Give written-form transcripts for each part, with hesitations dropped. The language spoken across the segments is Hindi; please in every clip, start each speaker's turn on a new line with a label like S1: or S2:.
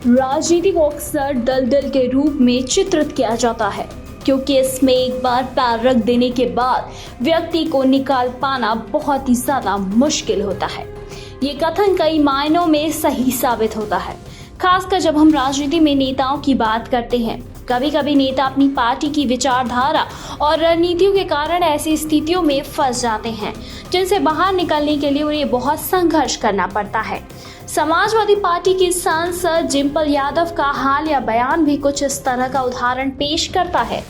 S1: राजनीति को अक्सर दलदल के रूप में चित्रित किया जाता है, क्योंकि इसमें एक बार पैर रख देने के बाद व्यक्ति को निकाल पाना बहुत ही ज्यादा मुश्किल होता है। ये कथन कई मायनों में सही साबित होता है, खासकर जब हम राजनीति में नेताओं की बात करते हैं। कभी कभी नेता अपनी पार्टी की विचारधारा और रणनीतियों के कारण ऐसी स्थितियों में फंस जाते हैं जिनसे बाहर निकलने के लिए उन्हें बहुत संघर्ष करना पड़ता है। समाजवादी पार्टी की सांसद डिंपल यादव का हालिया बयान भी कुछ इस तरह का उदाहरण पेश करता है।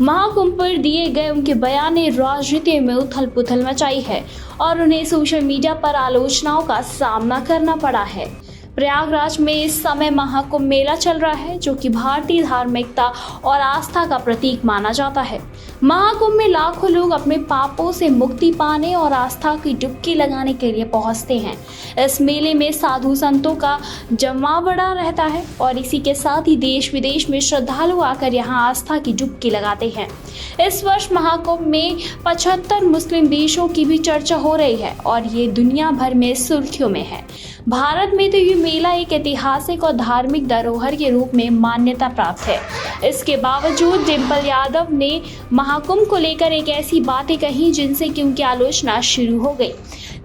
S1: महाकुंभ पर दिए गए उनके बयान ने राजनीति में उथल पुथल मचाई है और उन्हें सोशल मीडिया पर आलोचनाओं का सामना करना पड़ा है। प्रयागराज में इस समय महाकुंभ मेला चल रहा है, जो कि भारतीय धार्मिकता और आस्था का प्रतीक माना जाता है। महाकुंभ में लाखों लोग अपने पापों से मुक्ति पाने और आस्था की डुबकी लगाने के लिए पहुंचते हैं। इस मेले में साधु संतों का जमावड़ा रहता है और इसी के साथ ही देश विदेश में श्रद्धालु आकर यहां आस्था की डुबकी लगाते हैं। इस वर्ष महाकुंभ में 75 मुस्लिम देशों की भी चर्चा हो रही है और ये दुनिया भर में सुर्खियों में है। भारत में तो ये मेला एक ऐतिहासिक और धार्मिक धरोहर के रूप में मान्यता प्राप्त है। इसके बावजूद डिंपल यादव ने महाकुंभ को लेकर एक ऐसी बातें कही जिनसे कि उनकी आलोचना शुरू हो गई।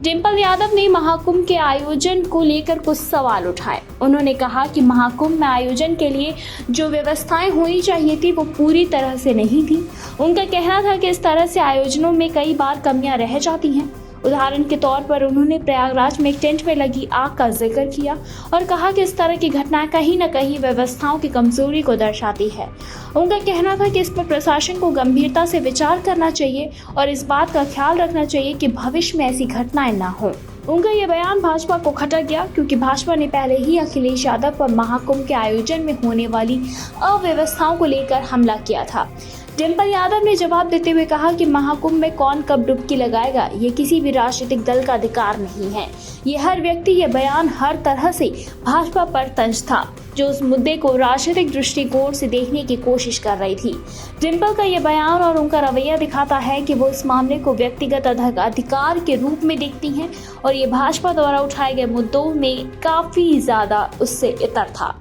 S1: डिंपल यादव ने महाकुंभ के आयोजन को लेकर कुछ सवाल उठाए। उन्होंने कहा कि महाकुंभ में आयोजन के लिए जो व्यवस्थाएं होनी चाहिए थी वो पूरी तरह से नहीं थी। उनका कहना था कि इस तरह से आयोजनों में कई बार कमियां रह जाती हैं। उदाहरण के तौर पर उन्होंने प्रयागराज में एक टेंट में लगी आग का जिक्र किया और कहा कि इस तरह की घटनाएं कहीं न कहीं व्यवस्थाओं की कमजोरी को दर्शाती है। उनका कहना था कि इस पर प्रशासन को गंभीरता से विचार करना चाहिए और इस बात का ख्याल रखना चाहिए कि भविष्य में ऐसी घटनाएं न हों। उनका यह बयान भाजपा को खटक गया, क्योंकि भाजपा ने पहले ही अखिलेश यादव पर महाकुंभ के आयोजन में होने वाली अव्यवस्थाओं को लेकर हमला किया था। डिंपल यादव ने जवाब देते हुए कहा कि महाकुंभ में कौन कब डुबकी लगाएगा ये किसी भी राजनीतिक दल का अधिकार नहीं है। ये हर व्यक्ति ये बयान हर तरह से भाजपा पर तंज था, जो उस मुद्दे को राजनीतिक दृष्टिकोण से देखने की कोशिश कर रही थी। डिंपल का ये बयान और उनका रवैया दिखाता है कि वो इस मामले को व्यक्तिगत अधिकार के रूप में देखती हैं और ये भाजपा द्वारा उठाए गए मुद्दों में काफी ज्यादा उससे इतर था।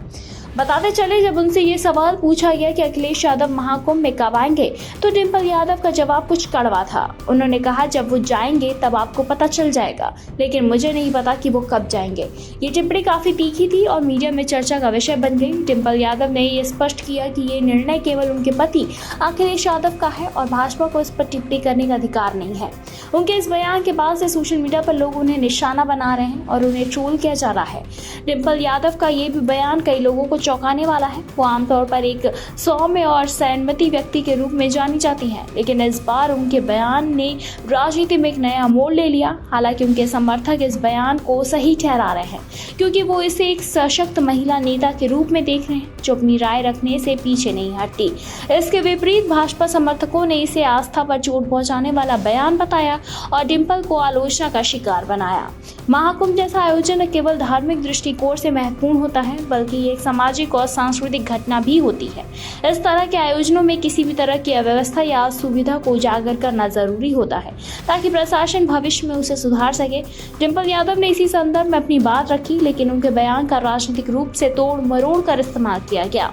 S1: बताते चले, जब उनसे ये सवाल पूछा गया कि अखिलेश यादव महाकुंभ में कब आएंगे, तो डिंपल यादव का जवाब कुछ कड़वा था। उन्होंने कहा, जब वो जाएंगे तब आपको पता चल जाएगा, लेकिन मुझे नहीं पता कि वो कब जाएंगे। ये टिप्पणी काफी तीखी थी और मीडिया में चर्चा का विषय बन गई। डिंपल यादव ने ये स्पष्ट किया कि ये निर्णय केवल उनके पति अखिलेश यादव का है और भाजपा को इस पर टिप्पणी करने का अधिकार नहीं है। उनके इस बयान के बाद से सोशल मीडिया पर लोग उन्हें निशाना बना रहे हैं और उन्हें ट्रोल किया जा रहा है। डिंपल यादव का ये भी बयान कई लोगों को चौंकाने वाला है। वो आमतौर पर एक सौम्य और संयमती व्यक्ति के रूप में जानी जाती हैं, लेकिन इस बार उनके बयान ने राजनीति में एक नया मोड़ ले लिया। हालांकि उनके समर्थक इस बयान को सही ठहरा रहे हैं, क्योंकि वो इसे एक सशक्त महिला नेता के रूप में देख रहे हैं जो अपनी राय रखने से पीछे नहीं हटती। इसके विपरीत भाजपा समर्थकों ने इसे आस्था पर चोट पहुंचाने वाला बयान बताया और डिंपल को आलोचना का शिकार बनाया। महाकुंभ जैसा आयोजन न केवल धार्मिक दृष्टिकोण से महत्वपूर्ण होता है, बल्कि एक सामाजिक और सांस्कृतिक घटना भी होती है। इस तरह के आयोजनों में किसी भी तरह की अव्यवस्था या असुविधा को उजागर करना जरूरी होता है, ताकि प्रशासन भविष्य में उसे सुधार सके। डिंपल यादव ने इसी संदर्भ में अपनी बात रखी, लेकिन उनके बयान का राजनीतिक रूप से तोड़ मरोड़ कर इस्तेमाल किया गया।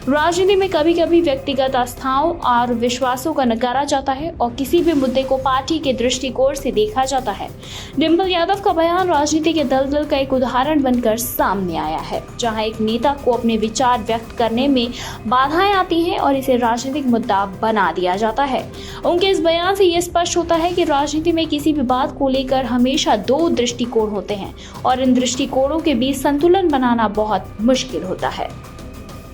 S1: राजनीति में कभी कभी व्यक्तिगत आस्थाओं और विश्वासों का नकारा जाता है और किसी भी मुद्दे को पार्टी के दृष्टिकोण से देखा जाता है। डिंपल यादव का बयान राजनीति के दलदल का एक उदाहरण बनकर सामने आया है, जहां एक नेता को अपने विचार व्यक्त करने में बाधाएं आती हैं और इसे राजनीतिक मुद्दा बना दिया जाता है। उनके इस बयान से यह स्पष्ट होता है कि राजनीति में किसी भी बात को लेकर हमेशा दो दृष्टिकोण होते हैं और इन दृष्टिकोणों के बीच संतुलन बनाना बहुत मुश्किल होता है।